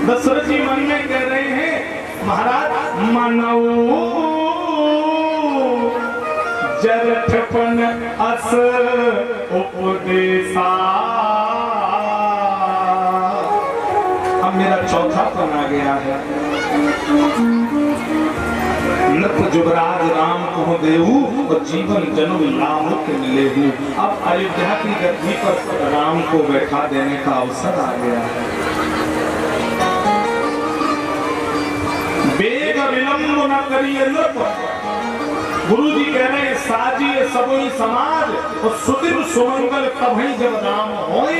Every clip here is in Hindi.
दशरथ जी मन में कह रहे हैं महाराज मानव जरठपन अस उपदेशा। अब मेरा चौथापन आ गया है। नृप जुबराज राम को देहु और जीवन जन्म लाभ के मिले हूँ। अब अयोध्या की गद्दी पर राम को बैठा देने का अवसर आ गया है। वेग विलंब न करिए नृप। गुरु जी कह रहे हैं साजिए सबोई समाज और सुदिन सुमंगल तभी जब राम होए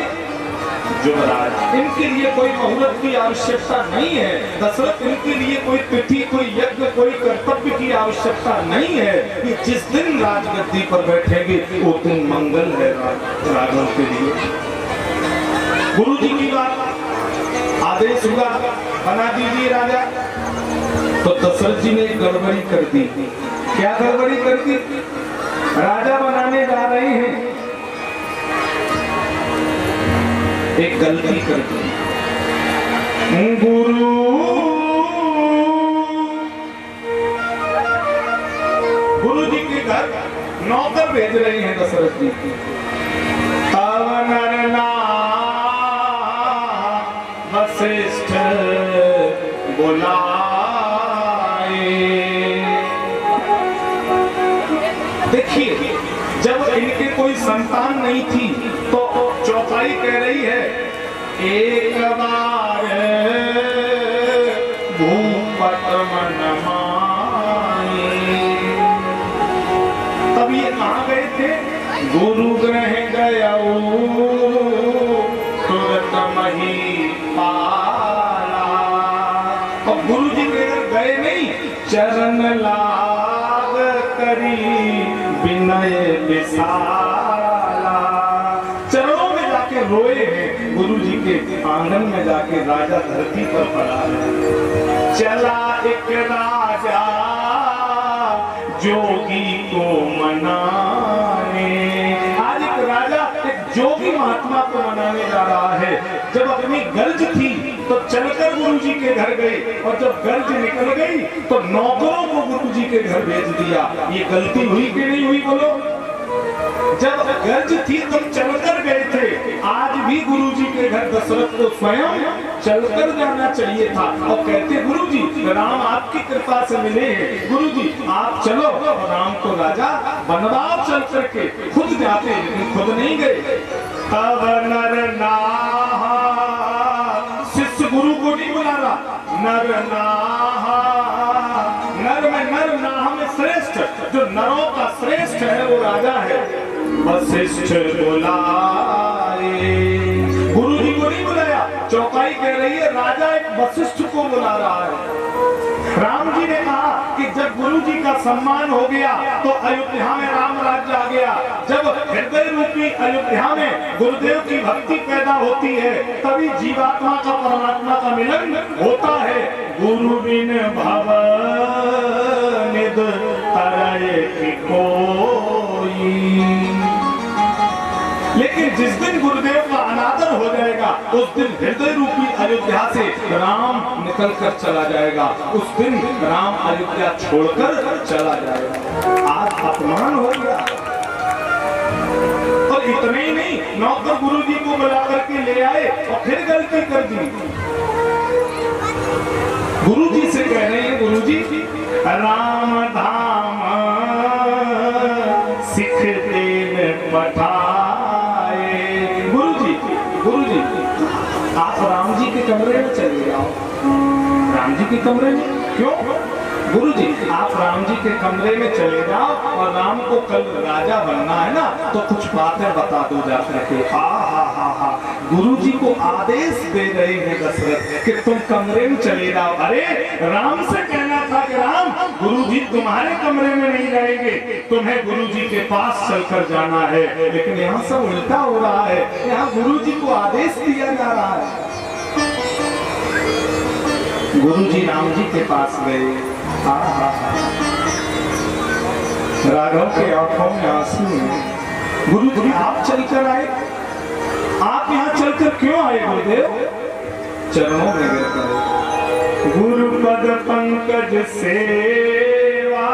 जुबराज। इनके लिए कोई मुहूर्त की आवश्यकता नहीं है दशरथ, इनके लिए कोई तिथि, कोई यज्ञ, कोई कर्तव्य की आवश्यकता नहीं है कि जिस दिन राजगद्दी पर बैठेंगे वो दिन मंगल है राघव के लिए। गुरु जी की बात आदेश हुआ बना दीजिए राजा। तो दशरथ जी ने गड़बड़ी कर दी। क्या गड़बड़ी कर दी? राजा बनाने जा रहे हैं, एक गलती कर दी। गुरु जी के घर नौकर भेज रहे हैं दशरथ जी। तब नरना वशिष्ठ बुलाए। देखिए जब इनके कोई संतान नहीं थी तो चौपाई कह रही है एक बार भूपत मन माए। तब ये कहाँ गए थे? गुरु ग्रह गया तुरंत मही पाला। और गुरु जी के घर गए नहीं, चरण लाग करी विनय विशाला। चरणों में जाके रोए हैं गुरु जी के आंगन में जाके राजा धरती पर पड़ा है। चला एक राजा जोगी को मनाने। आज एक राजा एक जोगी महात्मा को मनाने जा रहा है। जब अपनी गर्ज थी तो चलकर गुरु जी के घर गए और जब गर्ज निकल गई तो नौकरों को गुरु जी के घर भेज दिया। ये गलती हुई कि नहीं हुई बोलो? जब गर्ज थी तो चलकर गए थे। आज भी गुरु जी के घर दशरथ को स्वयं चलकर जाना चाहिए था। और कहते गुरु जी राम आपकी कृपा से मिले हैं, गुरु जी आप चलो। और राम को राजा बनवाओ चल करके खुद जाते, लेकिन खुद नहीं गए। तब नर नाहा, शिष्य गुरु को नहीं बुला रहा। नर नाहा, नर में नर, नाह में श्रेष्ठ, जो नरों का श्रेष्ठ है वो राजा है। वशिष्ठ बुलाए। गुरु जी को नहीं बुलाया, चौपाई कह रही है राजा एक वशिष्ठ को बुला रहा है। राम जी ने कहा कि जब गुरु जी का सम्मान हो गया तो अयोध्या में राम राज्य आ गया। जब हृदय रूपी अयोध्या में गुरुदेव की भक्ति पैदा होती है तभी जीवात्मा का परमात्मा का मिलन होता है। गुरु बिन भव निध तरय की कोई। लेकिन जिस दिन गुरुदेव का अनादर हो जाएगा उस दिन हृदय रूपी अयोध्या से राम निकल कर चला जाएगा। उस दिन राम अयोध्या छोड़कर चला जाएगा। आज अपमान हो गया। और इतना ही नहीं, नौकर गुरु जी को बुला करके ले आए और फिर गलती कर दी। गुरु जी से कह रहे हैं गुरु जी राम धाम सिख देन पठाए। गुरु जी आप राम जी के कमरे में चले जाओ। राम जी के कमरे में क्यों? गुरु जी आप राम जी के कमरे में चले जाओ और राम को कल राजा बनना है ना तो कुछ बातें बता दो जाकर के। हा गुरु जी को आदेश दे रहे हैं दशरथ कि तुम कमरे में चले जाओ। अरे राम से कहना था कि राम गुरु जी तुम्हारे कमरे में नहीं रहेंगे, तुम्हें गुरु जी के पास चलकर जाना है। लेकिन यहाँ सब उल्टा हो रहा है, यहाँ गुरु जी को आदेश दिया जा रहा है। गुरु जी राम जी के पास गए। राघव के आंखों में आंसू हैं। गुरु जी आप चलकर आए, आप यहाँ चलकर क्यों आए गुरुदेव? चरणों में गिरकर गुरु पद पंकज सेवा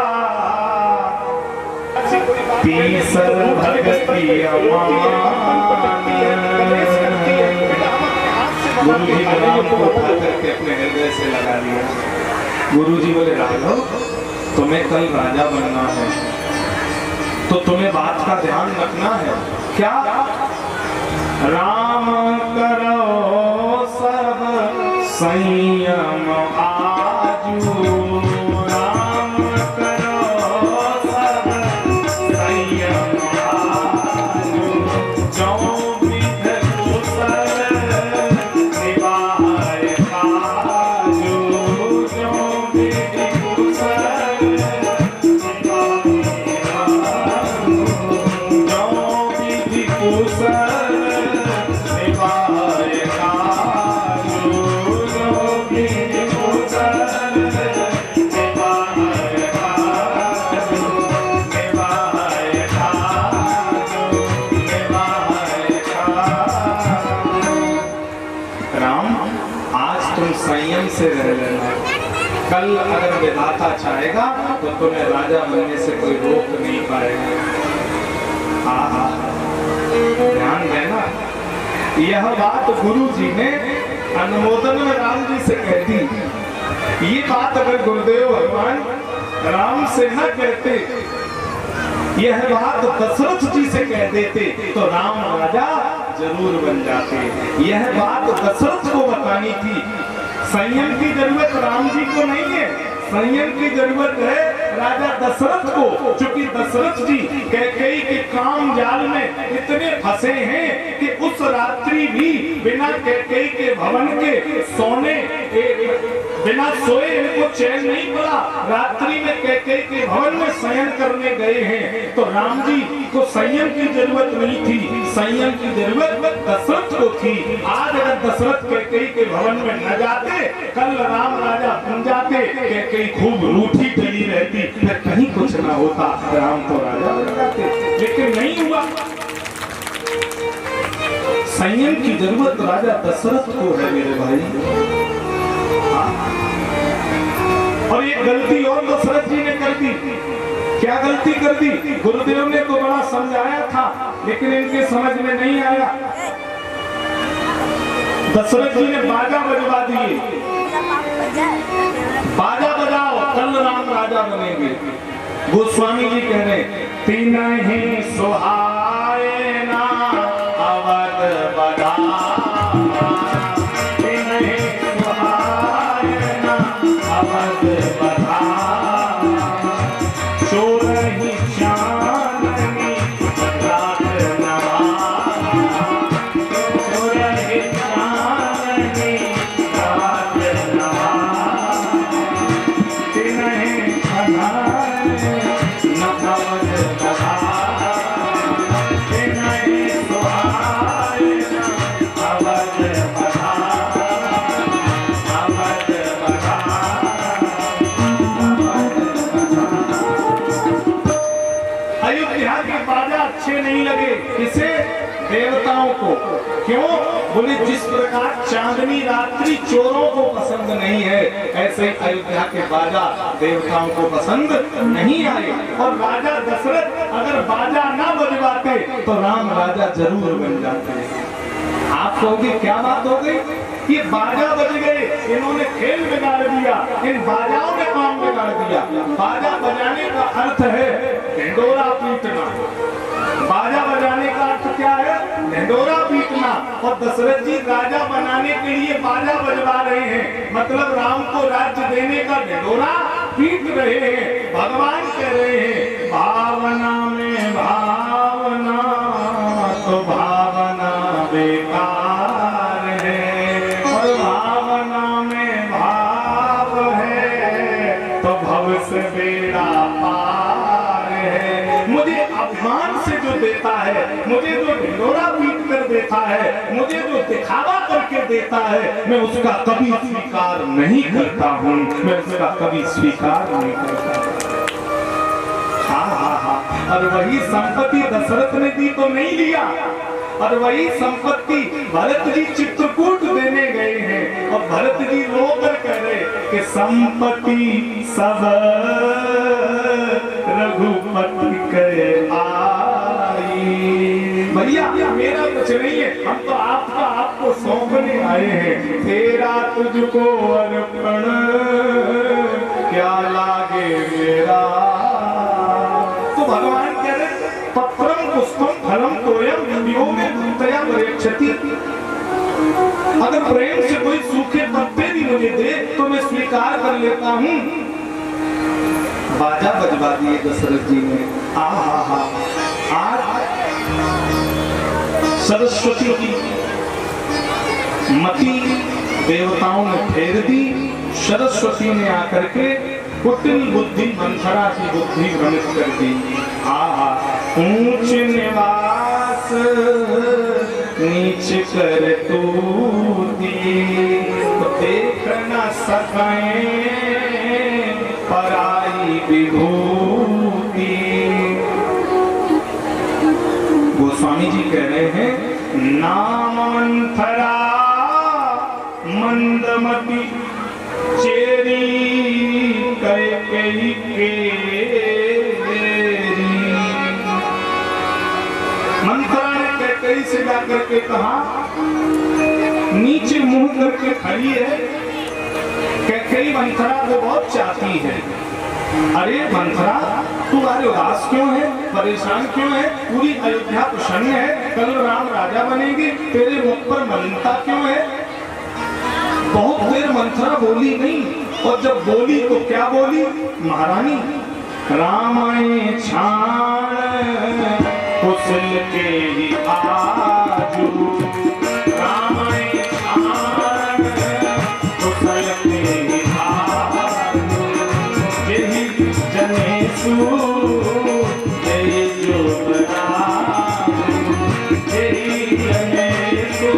तीसर भक्ति गुरु जी ने राम को उठा करके अपने हृदय से लगा लिया। गुरु जी बोले राघव तुम्हें कल राजा बनना है तो तुम्हें बात का ध्यान रखना है। क्या? राम करो सब संयम आजू, राम करो सब संयम आजू, जो विध कुशल निभाए काजू, जो विध कुशल निभाए काजू, जो विध कुशल संयम से रह लेना। कल अगर विधाता चाहेगा तो तुम्हें राजा बनने से कोई रोक नहीं पाएगा। ध्यान देना, यह बात गुरु जी ने अनुमोदन में राम जी से कह दी। ये बात अगर गुरुदेव भगवान राम से न कहते, यह बात दशरथ जी से कह देते तो राम राजा जरूर बन जाते। यह बात दशरथ को बतानी थी। संयम की जरूरत राम जी को नहीं है, संयम की जरूरत है राजा दशरथ को। क्योंकि दशरथ जी कैकेयी के काम जाल में इतने फंसे हैं कि उस रात्रि भी बिना कैकेयी के भवन के सोने बिना सोए इनको चैन नहीं पड़ा। रात्रि में कैकेयी के भवन में शयन करने गए हैं। तो राम जी को संयम की जरूरत नहीं थी, संयम की जरूरत दशरथ को थी। आज अगर दशरथ कैकेयी के भवन में न जाते, कल राम राजा बन जाते। कैकेयी खूब रूठी चली रहती, फिर कहीं कुछ ना होता, राम तो राजा बन जाते। लेकिन नहीं हुआ। संयम की जरूरत राजा दशरथ को है मेरे भाई। और ये गलती और दशरथ जी ने कर दी। क्या गलती कर दी? गुरुदेव ने तो बड़ा समझाया था, लेकिन इनके समझ में नहीं आया। दशरथ जी ने बाजा बजवा दिए, बाजा बजाओ कल राम राजा बनेंगे। गोस्वामी जी कह रहे तीन ही सुहाए ना अवध बजा, तीन ही सुहाए ना अवध बजा, चोर ही चांदनी रात नवा, चोर ही चांदनी रात नवा, तीन ही अधार न अवध बजा, तीन ही सुहाए ना अवध बजा, अवध बजा। अयोध्या के बाजा अच्छे नहीं लगे, किसे? देवताओं को। क्यों? बोले जिस प्रकार चांदनी रात्रि चोरों को पसंद नहीं है, ऐसे ही अयोध्या के बाजा देवताओं को पसंद नहीं आए। और राजा दशरथ अगर बाजा ना बजवाते तो राम राजा जरूर बन जाते। आप कहोगे क्या बात हो गई? ये बाजा बज गए, इन्होंने खेल बिगाड़ दिया, इन बाजाओं ने काम बिगाड़ दिया। बाजा बजाने का अर्थ है ढिंढोरा पीटना। बाजा बजाने का अर्थ क्या है? ढिंढोरा पीटना। और दशरथ जी राजा बनाने के लिए बाजा बजवा रहे हैं, मतलब राम को राज्य देने का ढिंढोरा पीट रहे हैं। भगवान कह रहे हैं भावना में भावना तो भावना बेकार है, और भावना में भाव है तो भव से बेड़ा पार है। मुझे अपमान से जो देता है, मुझे जो ढिंढोरा पीट कर देता है, मुझे जो दिखावा करके देता है, मैं उसका कभी स्वीकार नहीं करता हूँ, मैं उसका कभी स्वीकार नहीं करता। और वही संपत्ति दशरथ ने दी तो नहीं लिया, और वही संपत्ति भरत जी चित्रकूट देने गए हैं और भरत जी रोकर कह रहे कि संपत्ति सब रघुपति के आई। भैया मेरा कुछ नहीं है, हम तो आपका आपको सौंपने आए हैं। तेरा तुझको अर्पण क्या लागे मेरा। तो भगवान कह रहे पत्रम पुष्पम फलम तोयम यो में भूतया परीक्षति। अगर प्रेम से कोई सूखे पत्ते भी मुझे दे तो मैं स्वीकार कर लेता हूँ। बाजा बजवा दिए दशरथ जी ने। आज सरस्वती की मति देवताओं ने फेर दी। सरस्वती ने आकर के कुटिल बुद्धि मंथरा की बुद्धि भ्रमित कर दी। ऊंच निवास नीच कर तूती, देख न सके पराई विभूति। गोस्वामी जी कह रहे हैं नामंथरा मंदमती चेरी कैकेयी केरी। मंथरा ने कैकेयी से जाकर के कहा नीचे मुंह करके खड़ी है। कैकेयी मंथरा को बहुत चाहती है। अरे मंथरा तू आज उदास क्यों है, परेशान क्यों है? पूरी अयोध्या प्रसन्न है, कल राम राजा बनेंगे, तेरे मुख पर मलिनता क्यों है? बहुत देर मंथरा बोली नहीं और जब बोली तो क्या बोली? महारानी रामायण छाण कुशल के ही आजू, रामायण छाण कुशल के ही आजू, यही जनेसु यही जो बराजू, यही जनेसु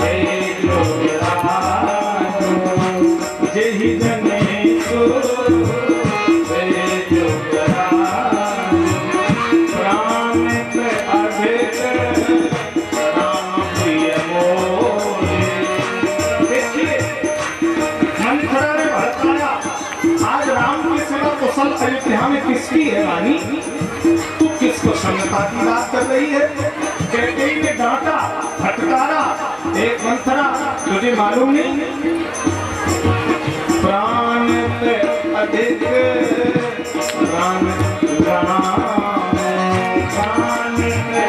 यही जो बराजू, यही जनेसु यही जो बराजू, प्राण के अधिक राम प्रिय मोरे। देखिए मंथरा ने भड़काया आज राम के सिवा कुशल अयोध्या में किसकी है रानी? तू किस प्रसन्नता की बात कर रही है? कैकेयी ने डांटा फटकारा, एक मंथरा तुझे मालूम नहीं प्राण से अधिक राम राम, प्राण से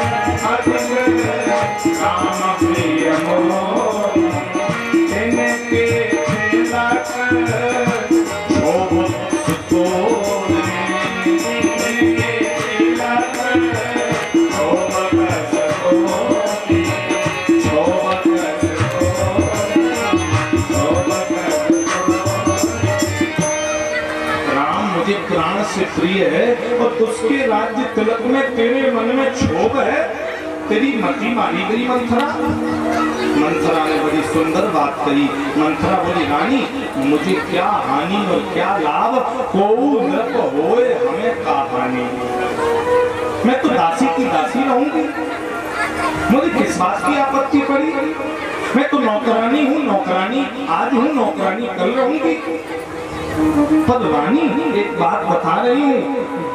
अधिक राम प्रिय मोर, इनके तिलक प्राण से प्रिय है और उसके राज्य तिलक में तेरे मन में क्षोभ है। तेरी मति मारी गई मंथरा। मंथरा ने बड़ी सुंदर बात कही। मंथरा बोली रानी मुझे क्या हानि और क्या लाभ, को नृप होए हमें का हानि। मैं तो दासी की दासी रहूंगी, मुझे किस बात की आपत्ति पड़ी? मैं तो नौकरानी हूँ, नौकरानी आज हूँ, नौकरानी कल रहूंगी। पर रानी एक बात बता रही हूँ,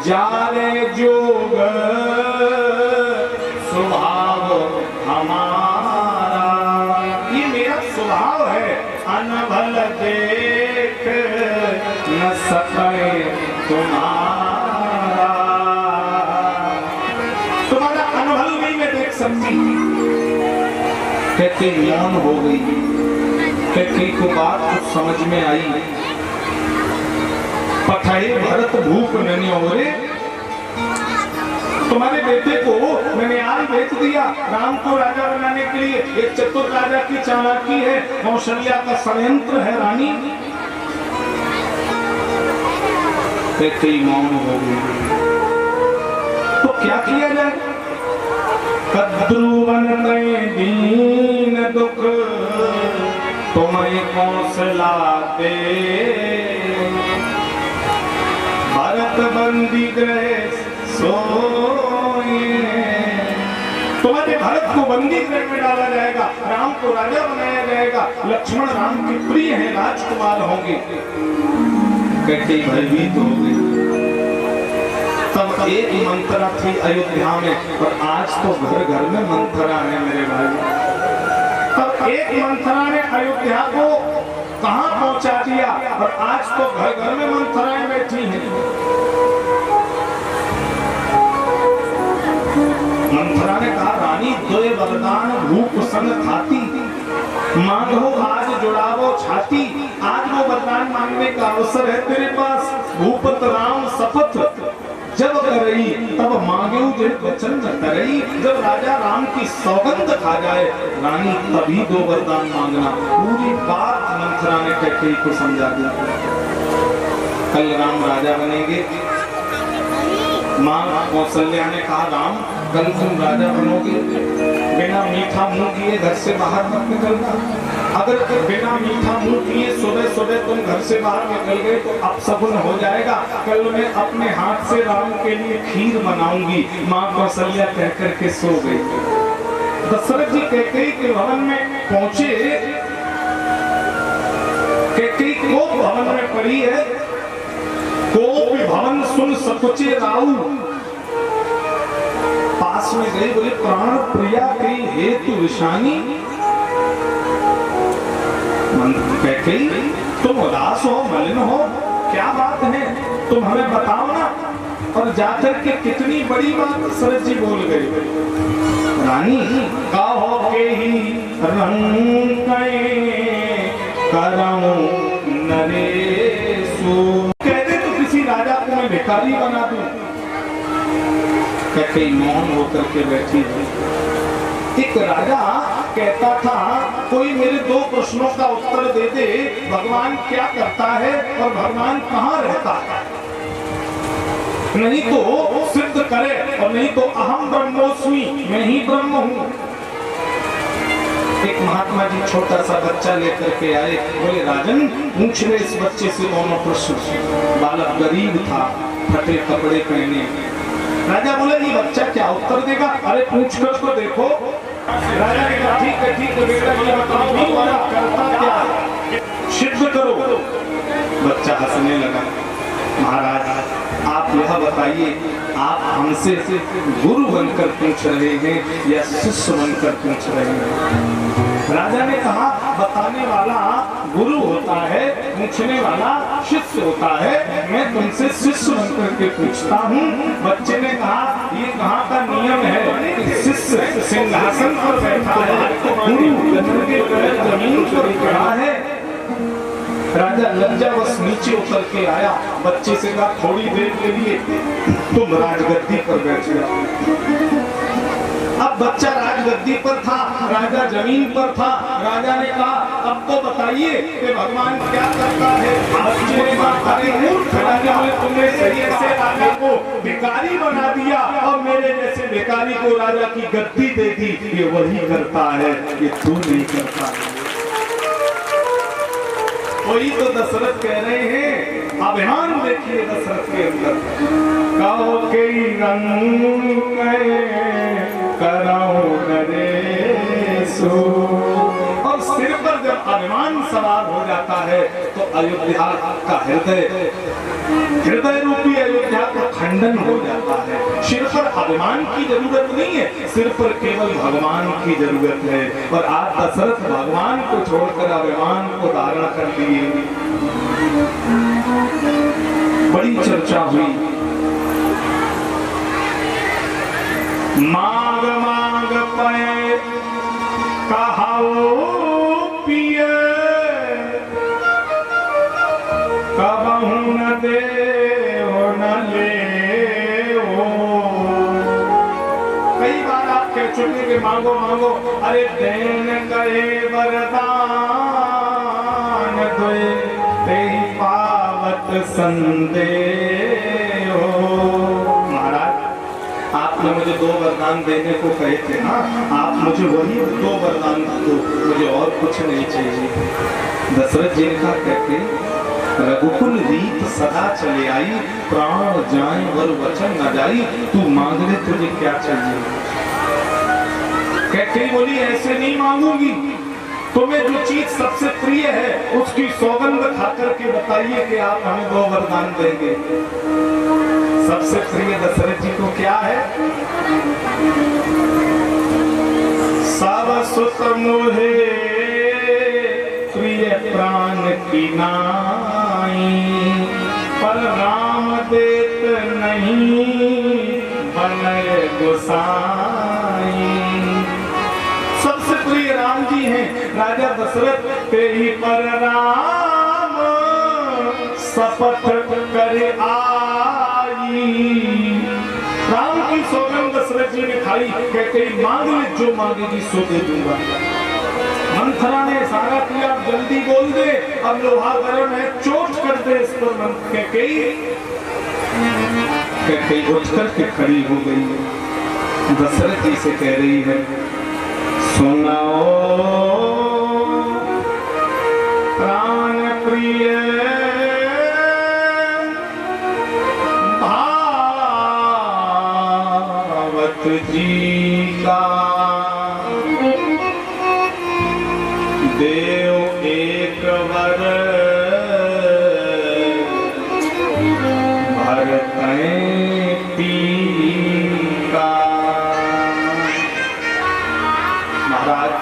जारे जोग स्वभाव हमारा, ये मेरा स्वभाव है। अनभल देख न सके तुम्हारा, तुम्हारा अनभल नहीं मैं देख सकती। कहते मौन हो गई। कहते को बात कुछ समझ में आई। पठाए भरत भूप नन्योरे, तुम्हारे बेटे को मैंने आज बेच दिया राम को राजा बनाने के लिए। एक चतुर राजा की चालाकी है, कौशल्या का षड्यंत्र है रानी। कई मौन हो गई। तो क्या किया जाए? कद्रुवन दीन दुख तुम्हें कौशला दे, भरत बंदी गए सोए तुम्हारे भरत को बंदी गृह में डाला जाएगा, राम को राजा बनाया जाएगा, लक्ष्मण राम के प्रिय हैं, राजकुमार होंगे। कैकेयी भयभीत हो गई। तब एक मंत्रा थी अयोध्या में, और आज तो घर घर में मंत्रा है मेरे भाई। तब एक मंत्रा ने अयोध्या को कहां पहुंचा दिया, और आज तो घर घर में मंत्राएं बैठी हैं। मंत्रा ने कहा, रानी दोय वरदान भूप संग खाती, मांगो आज जुड़ावो छाती। आज वो वरदान मांगने का अवसर है तेरे पास। भूपत राम शपथ जब करई, तब मांगे जे वचन न करई। जब राजा राम की सौगंध खा जाए रानी, तभी दो वरदान मांगना। पूरी बात मंत्रा ने कैकेयी को समझा दी। कल राम राजा बनेंगे। मां कौशल्या ने कहा, राम कल तुम राजा बनोगे, बिना मीठा मुंह किए घर से बाहर मत निकलना। अगर बिना मीठा मुंह किए सुबह सुबह तुम घर से बाहर निकल गए तो अपशगुन हो जाएगा। कल मैं अपने हाथ से राम के लिए खीर बनाऊंगी। मां कौशल्या कह करके सो गई। दशरथ जी कैकेयी के भवन में पहुंचे। कैकेयी को भवन में पड़ी है। कोप भवन सुन सकुचे राऊ। पास में गई, बोले प्राण प्रिया कई हेतु विषानी। कैकेयी तुम उदास हो, मलिन हो, क्या बात है तुम हमें बताओ ना। और जाकर के कितनी बड़ी बात दशरथ जी बोल गए। रानी कहो के ही रंग करऊं नरेशु। कहते तो किसी राजा को मैं भिखारी बना दूं। कैकेयी मौन होकर के बैठी थी। एक राजा कहता था, कोई मेरे दो प्रश्नों का उत्तर दे दे, भगवान क्या करता है और भगवान कहाँ रहता है। नहीं तो सिद्ध करे, और नहीं तो अहम ब्रह्मोस्मि, मैं ही ब्रह्म हूँ। एक महात्मा जी छोटा सा बच्चा लेकर के आए। बोले राजन पूछ ले इस बच्चे से दोनों प्रश्न। बालक गरीब था, फटे कपड़े पहने। राजा बोले ये बच्चा क्या उत्तर देगा। अरे पूछ कर तो देखो। राजा ने कहा ठीक है बेटा, ये बताओ भगवान करता क्या है, सिद्ध करो। बच्चा हंसने लगा। महाराज आप यह बताइए, आप हमसे गुरु बनकर पूछ रहे हैं या शिष्य बनकर पूछ रहे हैं। राजा ने कहा, बताने वाला गुरु होता है, पूछने वाला शिष्य होता है। मैं तुमसे शिष्य बनकर के पूछता हूँ। बच्चे ने कहा, ये कहाँ का नियम है, शिष्य सिंहासन पर बैठा है, गुरु जमीन पर खड़ा है। राजा लज्जावश नीचे उतर के आया। बच्चे से कहा, थोड़ी देर के लिए तुम राजगद्दी पर बैठ जाओ। अब बच्चा राजगद्दी पर था, राजा जमीन पर था। राजा ने कहा, अब तो बताइए कि भगवान क्या करता है। बच्चे ने कहा, अरे मूर्ख, राजा ने तुमने सही से राजा को भिखारी बना दिया और मेरे जैसे भिखारी को राजा की गद्दी दे दी। ये वही करता है, ये तू नहीं करता है। वही तो दशरथ कह रहे हैं। अभिमान देखिए दशरथ के अंदर। कहो के रंग करऊं नरेशु। और सिर पर जब अभिमान सवार हो जाता है तो अयोध्या का हृदय रूपी अयोध्या का खंडन हो जाता है। सिर पर अभिमान की जरूरत नहीं है, सिर पर केवल भगवान की जरूरत है। और आज दशरथ भगवान को छोड़कर अभिमान को धारण कर लिए। बड़ी चर्चा हुई। मांग मांग पे कहाओ पिए, कबहू न दे न ले। कई बार आप कह चुके कि मांगो मांगो। अरे देन करे वरदान दे, तेरी पावत संदेह। महाराज आपने मुझे दो वरदान देने को कहे थे ना, आप मुझे वही दो वरदान दो, मुझे और कुछ नहीं चाहिए। दशरथ जी का कहते, रघुकुल रीत सदा चले आई, प्राण जाए वर वचन न जाई। तू मांग ले, तुझे क्या चाहिए। कैकेयी बोली ऐसे नहीं मांगूंगी, तुम्हें जो चीज सबसे प्रिय है उसकी सौगंध खा करके बताइए कि आप हमें 2 वरदान देंगे। सबसे प्रिय दशरथ जी को क्या है? सब सुत मोहे प्रिय प्राण की नाई, पर राम देत नहीं बनय गोसाई। सबसे प्रिय राम जी हैं, राजा दशरथ पे ही पर राम शपथ करे आई। राम की सौगंध दशरथ जी ने खाई, कहते मांग ले जो मांगेगी सो दे दूंगा। मंथरा ने इशारा किया जल्दी बोल दे, अब लोहा गर्म है, चोट कर दे इस पर। कैकेयी उठ करके खड़ी हो गई, दशरथ जी से कह रही है सुनाओ प्राण प्रिय भावत जी का, देव एक वर भरतैं टीका। महाराज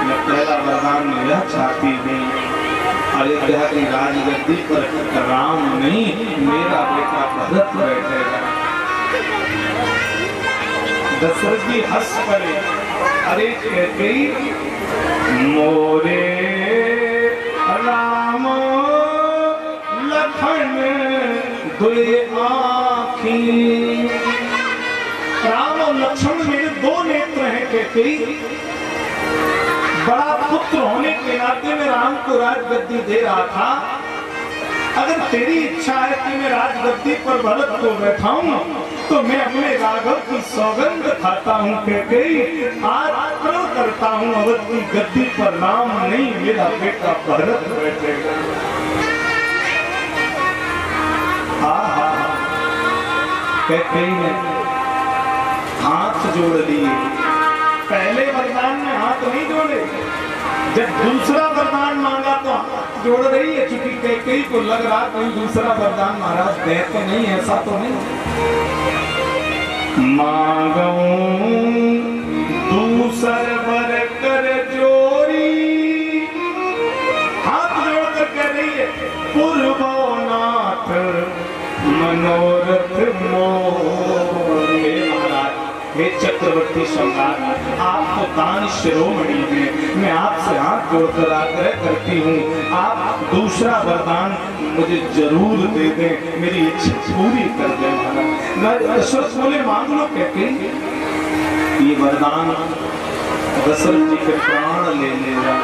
मैं पहला वरदान यह चाहती हूँ, अयोध्या की राजगद्दी पर राम नहीं मेरा बेटा भरत बैठेगा। दशरथ जी हंस पड़े, अरे कैकेयी मोरे राम लखन दुई आँखी। राम और लक्ष्मण मेरे 2 नेत्र हैं कैकेयी। बड़ा पुत्र होने के नाते मैं राम को राजगद्दी दे रहा था। अगर तेरी इच्छा है कि मैं राजगद्दी पर भरत को बैठाऊं तो मैं अपने राघव की सौगंध खाता हूँ कैकेयी, आज प्रण करता हूँ अवध की गद्दी पर राम नहीं मेरा बेटा भरत बैठेगा। कैकेयी ने हाथ जोड़ लिए। पहले वरदान में हाथ नहीं जोड़े, जब दूसरा वरदान मांगा तो हाथ जोड़ रही है, क्योंकि कैकेयी को लग रहा कोई दूसरा वरदान महाराज दे तो नहीं, ऐसा तो नहीं। मांगो दूसर वर कर जोड़ी, हाथ जोड़ कर कह रही है पूर्वनाथ मनोरथ मोरे। महाराज हे चक्रवर्ती सम्राट, आप तो दान शिरोमणि हैं, मैं आपसे हाथ जोड़कर आग्रह करती हूँ आप दूसरा वरदान मुझे जरूर दे दें, मेरी इच्छा पूरी कर दें। महाराज दशरथ बोले मांग लो कैकेयी। ये वरदान दशरथ जी के प्राण ले लेगा।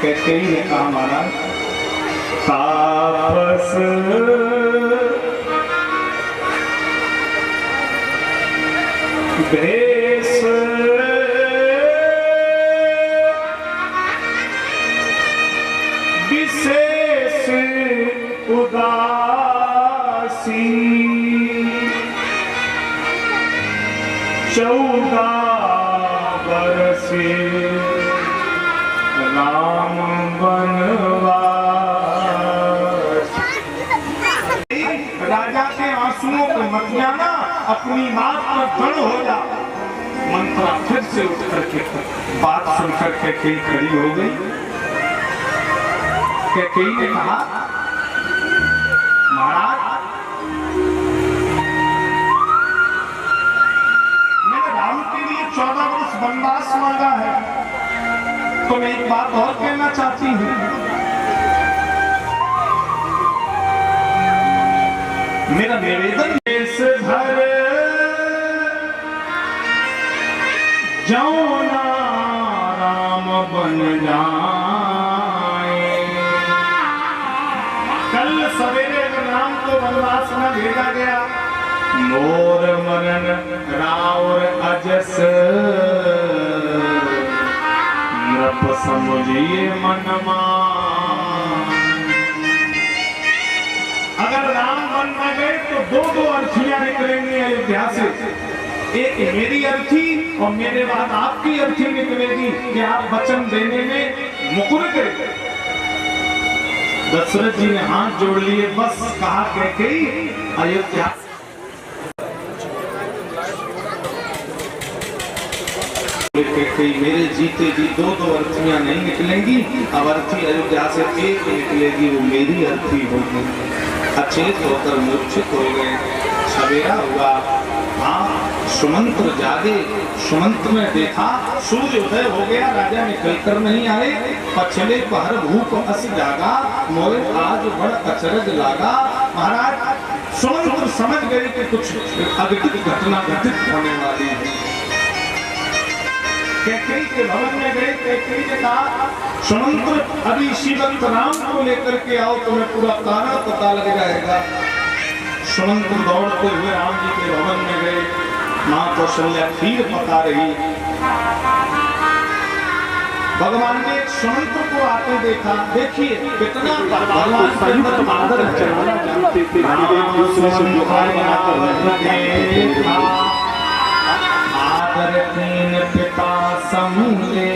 कैकेयी ने कहा महाराज तापस भेष विशेष उदासी, 14 बरस राम बनवास। राजा के आंसुओं को मत जाना, अपनी बात पर दृढ़ हो जा। मंत्रा फिर से उठ करके बात सुनकर कैकेयी खड़ी हो गई। कैकेयी ने कहा महाराज मैंने राम के लिए 14 वर्ष वनवास मांगा है, तो मैं एक बात और कहना चाहती हूँ। मेरा निवेदन देश भर जाओ ना राम बन जाए। कल सवेरे राम को वनवास में भेजा गया, मोर मरन राउर अजस नृप समझिए मनमा। अगर राम बन न गए तो 2 अर्थियां निकलेंगी अयोध्या से। एक मेरी अर्थी और मेरे बाद आपकी अर्थी निकलेगी कि आप वचन देने में मुकुर गए। दशरथ जी ने हाथ जोड़ लिए, बस कहा कैकेयी अयोध्या मेरे जीते जी दो अर्थियां नहीं निकलेंगी, अब अर्थी अयोध्या से एक निकलेगी, वो मेरी अर्थी होगी। अचेत होकर मूर्छित हो गए। सवेरा हुआ, हाँ सुमंत्र जागे, सुमंत्र ने देखा सूर्योदय हो गया, राजा निकल कर नहीं आए। पछले पहर भूप अस जागा, मोए आज बड़ अचरज लागा। महाराज सुमंत्र समझ गए कि कुछ अघटित घटना घटित होने वाली है। कैकेयी के भवन में गए, कैकेयी ने कहा सुमंत्र अभी श्रीमंत राम को लेकर के आओ, तुम्हें पूरा कारण पता लग जाएगा। सुमंत्र दौड़ते हुए राम जी के भवन में गए। मां कौशल्या खीर पका रही। भगवान ने सुमंत्र को आते देखा। देखिए कितना भगवान के अंदर आदर है। पिता समले,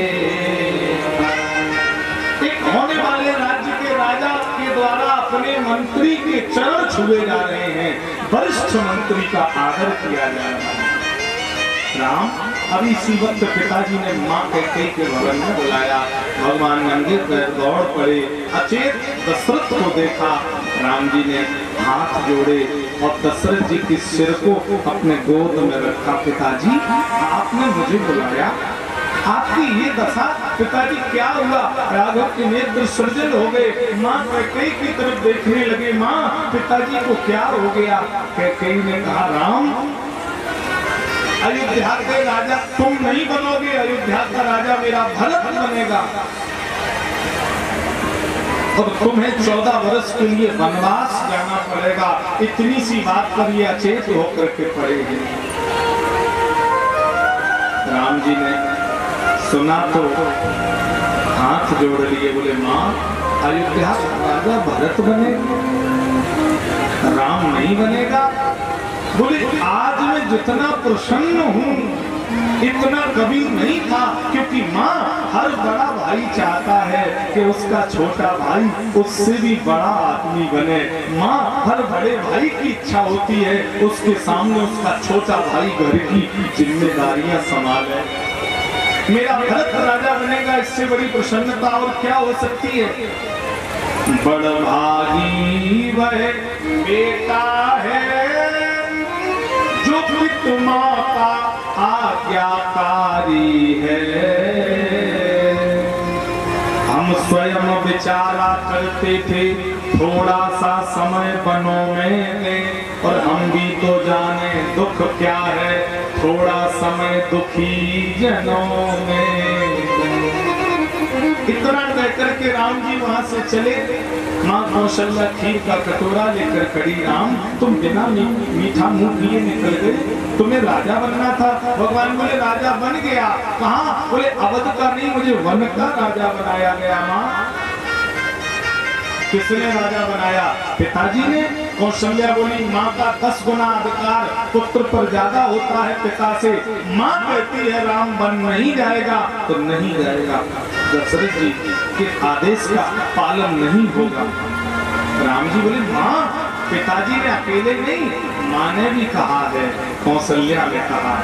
एक होने वाले राज्य के राजा के द्वारा अपने मंत्री के चरण छुए जा रहे हैं, वरिष्ठ मंत्री का आदर किया जा रहा है। राम अभी इसी वक्त पिताजी ने मां कैकेयी के भवन में बुलाया। भगवान नंगे पैर दौड़ पड़े। अचेत दशरथ को देखा। राम जी ने हाथ जोड़े और दशरथ जी के सिर को अपने गोद में रखा। पिताजी आपने मुझे बुलाया, आपकी ये दशा पिताजी क्या हुआ? राघव के नेत्र सृजन हो गए। मां कैकेयी की तरफ देखने लगे, मां पिताजी को क्या हो गया? कैकेयी ने कहा राम अयोध्या के राजा तुम नहीं बनोगे, अयोध्या का राजा मेरा भरत बनेगा और तुम्हें 14 वर्ष के लिए वनवास जाना पड़ेगा। इतनी सी बात पर ये अचेत होकर के पड़ेगी। राम जी ने सुना तो हाथ जोड़ लिए, बोले मां अयोध्या का राजा भरत बनेगा, राम नहीं बनेगा। बोले आज मैं जितना प्रसन्न हूँ इतना कभी नहीं था, क्योंकि माँ हर बड़ा भाई चाहता है कि उसका छोटा भाई उससे भी बड़ा आदमी बने। माँ हर बड़े भाई की इच्छा होती है उसके सामने उसका छोटा भाई घर की जिम्मेदारियां संभाले। मेरा भरत राजा बनेगा, इससे बड़ी प्रसन्नता और क्या हो सकती है? बड़ भागी वह बेटा है जो पिता माँ का आज्ञाकारी है। हम स्वयं विचारा करते थे थोड़ा सा समय वनों में, और हम भी तो जाने दुख क्या है थोड़ा समय दुखी जनों में। इतना कहकर के राम जी वहां से चले। मां कौशल्या खीर का कटोरा लेकर खड़ी। राम तुम बिना मीठा मुंह लिए निकल गए, तुम्हें राजा बनना था। भगवान बोले राजा बन गया। कहां? बोले अवध का नहीं, मुझे वन का राजा बनाया गया। मां किसने राजा बनाया? पिताजी ने। कौशल्या बोली माँ का 10 गुना अधिकार पुत्र पर ज्यादा होता है पिता से। माँ कहती है राम बन नहीं जाएगा तो नहीं जाएगा। दशरथ जी के आदेश का पालन नहीं होगा। राम जी बोले माँ पिताजी ने अकेले नहीं, माँ ने भी कहा है। कौशल्या ने कहा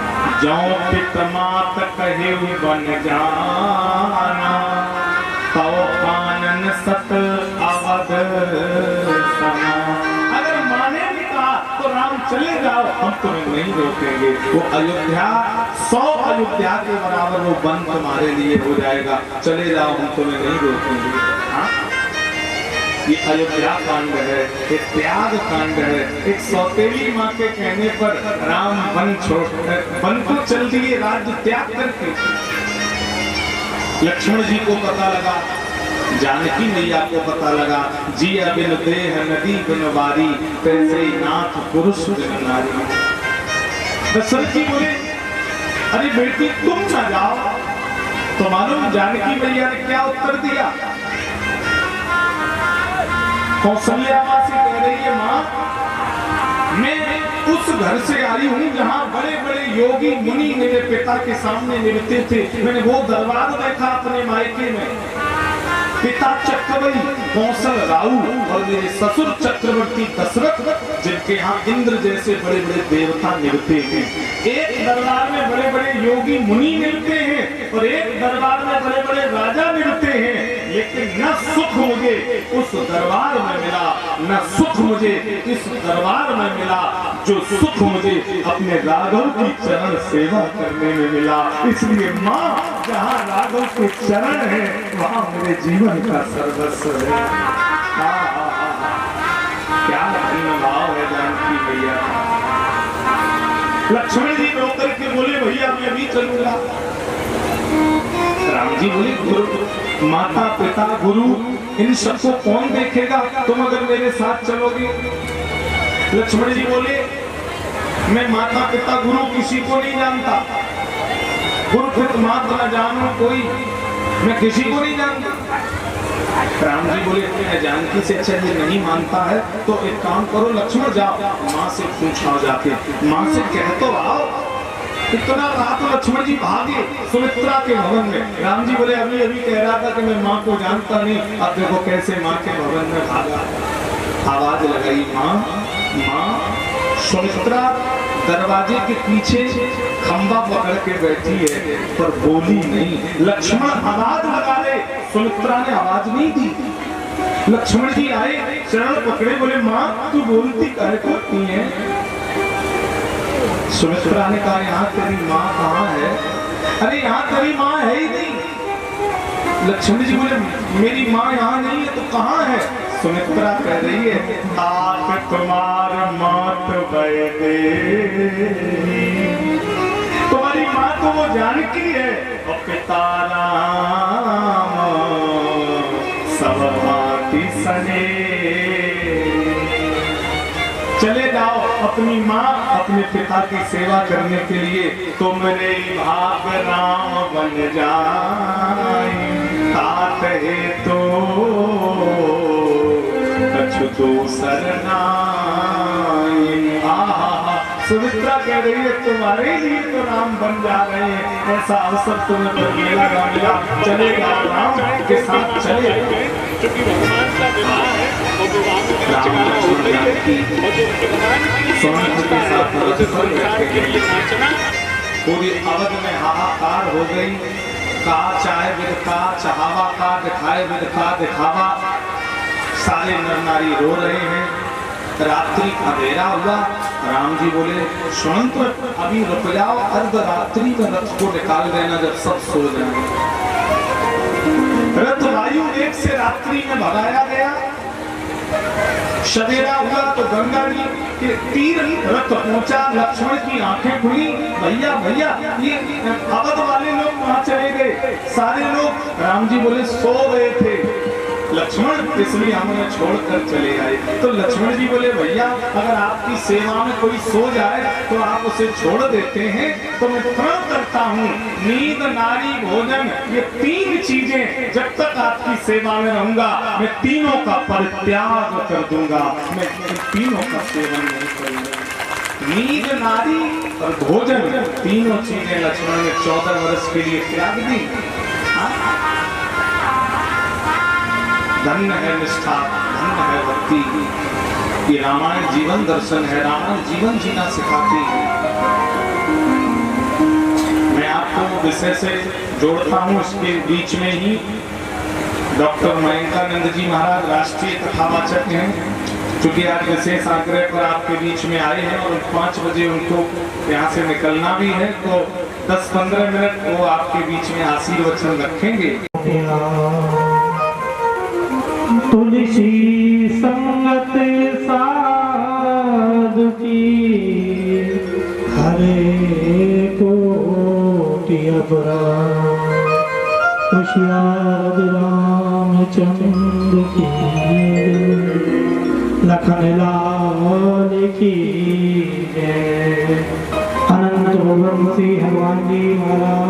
जो पिता मात कहे बन जाना, तो कानन सत अवध समा। अगर माँ ने भी कहा तो राम चले जाओ, हम तुम्हें नहीं रोकेंगे। वो अयोध्या 100 अयोध्या के बराबर वो वन तुम्हारे लिए हो जाएगा, चले जाओ हम तुम्हें नहीं रोकेंगे। हाँ? ये अयोध्या कांड है, एक त्याग कांड है। एक सौतेली माँ के कहने पर राम वन छोड़ वन को चल दिए राज्य त्याग करके। लक्ष्मण जी को पता लगा, जानकी मैया को पता लगा, जिया बिन देह नदी बिन वारी, तैसे नाथ पुरुष बिन नारी। दशरथ जी बोले अरे बेटी तुम ना जाओ। तो मालूम जानकी मैया ने क्या उत्तर दिया? कौशल्या माँ से कह रही है माँ मैं उस घर से आई हूँ जहाँ बड़े बड़े योगी मुनि मेरे पिता के सामने निभते थे। मैंने वो दरबार देखा अपने मायके में। पिता चक्रवर्ती कौशल राहु और मेरे ससुर चक्रवर्ती दशरथ, जिनके यहाँ इंद्र जैसे बड़े बड़े देवता निभते हैं। एक दरबार में बड़े बड़े योगी मुनि मिलते हैं और एक दरबार में बड़े बड़े राजा मिलते हैं, लेकिन न सुख मुझे उस दरबार में मिला, न सुख मुझे इस दरबार में मिला जो सुख मुझे अपने राघव की चरण सेवा करने में मिला। इसलिए माँ, जहाँ राघव के चरण है वहाँ मेरे जीवन का सर्वस्व है। क्या भाव है जानकी भैया। लक्ष्मण जी रोकर के बोले भैया मैं भी चलूंगा। राम जी बोले गुरु, माता पिता गुरु इन सबको कौन देखेगा, तुम अगर मेरे साथ चलोगे। लक्ष्मण जी बोले मैं माता पिता गुरु किसी को नहीं जानता, गुरु खुद मात्र न जानो कोई, मैं किसी को नहीं जानता। राम जी बोले मैं जानकी से अच्छा ये नहीं मानता है तो एक काम करो लक्ष्मण, जाओ माँ से पूछो, जाके माँ से कह तो आओ। इतना रात लक्ष्मण जी भागे सुमित्रा के भवन में। राम जी बोले अभी अभी कह रहा था कि मैं माँ को जानता नहीं, अब देखो कैसे माँ के भवन में भागा। आवाज लगाई माँ माँ। सुमित्रा दरवाजे के पीछे खंबा पकड़ के बैठी है पर बोली नहीं। लक्ष्मण आवाज लगा रहे, सुमित्रा ने आवाज नहीं दी। लक्ष्मण जी आए, चरण पकड़े, बोले माँ तू बोलती काहे करती है। सुमित्रा ने कहा यहाँ तेरी माँ कहाँ है। अरे यहाँ तेरी माँ है ही नहीं। लक्ष्मण जी बोले मेरी माँ यहाँ नहीं है तो कहाँ है। सुमित्रा कह रही है आप तुम्हार मात तुम्हारी माँ तो वो जानकी है और पिता राम सब माती सने। चले जाओ अपनी माँ अपने पिता की सेवा करने के लिए, तुमरे भाग राम बन जाए तात है तो कछु सुमित्रा कह रही है तुम्हारे लिए तो राम बन जा रहे हैं, ऐसा अवसर तुम्हें तो मिला मिला। चले जाओ राम के साथ चले। क्योंकि भगवान का विवाह है और विवाह पूरी अवध में हाहाकार हो गई। का चाहे विद का चाहवा, का दिखाए विद का दिखावा। सारे नर नारी रो रहे हैं। रात्रि अंधेरा हुआ। राम जी बोले सुनंत अभी रुक जाओ, अर्धरात्रि में रथ को निकाल देना जब सब सो जाए। रथ वायु वेग से रात्रि में भगाया गया। सवेरा हुआ तो गंगा जी के तीर रथ पहुंचा। लक्ष्मण की आंखें खुली, भैया भैया ये अवध वाले लोग वहां चले गए। सारे लोग राम जी बोले सो गए थे लक्ष्मण, इसलिए हम उन्हें छोड़कर चले आए। तो लक्ष्मण जी बोले भैया अगर आपकी सेवा में कोई सो जाए तो आप उसे छोड़ देते हैं तो मैं प्रण करता हूँ नींद नारी भोजन ये तीन चीजें जब तक आपकी सेवा में रहूंगा मैं तीनों का परित्याग कर दूंगा, मैं तीनों का सेवन नहीं करूंगा। नींद नारी और भोजन तीनों चीजें लक्ष्मण ने 14 वर्ष के लिए त्याग दी। धन्य है निष्ठा, धन्य है भक्ति। ये रामायण जीवन दर्शन है, रामायण जीवन जीना सिखाती है। मैं आपको विषय से जोड़ता हूँ। इसके बीच में ही डॉक्टर मयंकानंद जी महाराज राष्ट्रीय कथावाचक हैं, क्योंकि आज विशेष आग्रह पर आपके बीच में आए हैं और 5 बजे उनको यहाँ से निकलना भी है, तो 10-15 मिनट वो आपके बीच में आशीर्वचन रखेंगे। तुलसी संगत साधु की हरे कोटि अपराध, कुशियार रामचंद्र की लखन लाल की जय। अनंत भगवान श्री हनुमान जी महाराज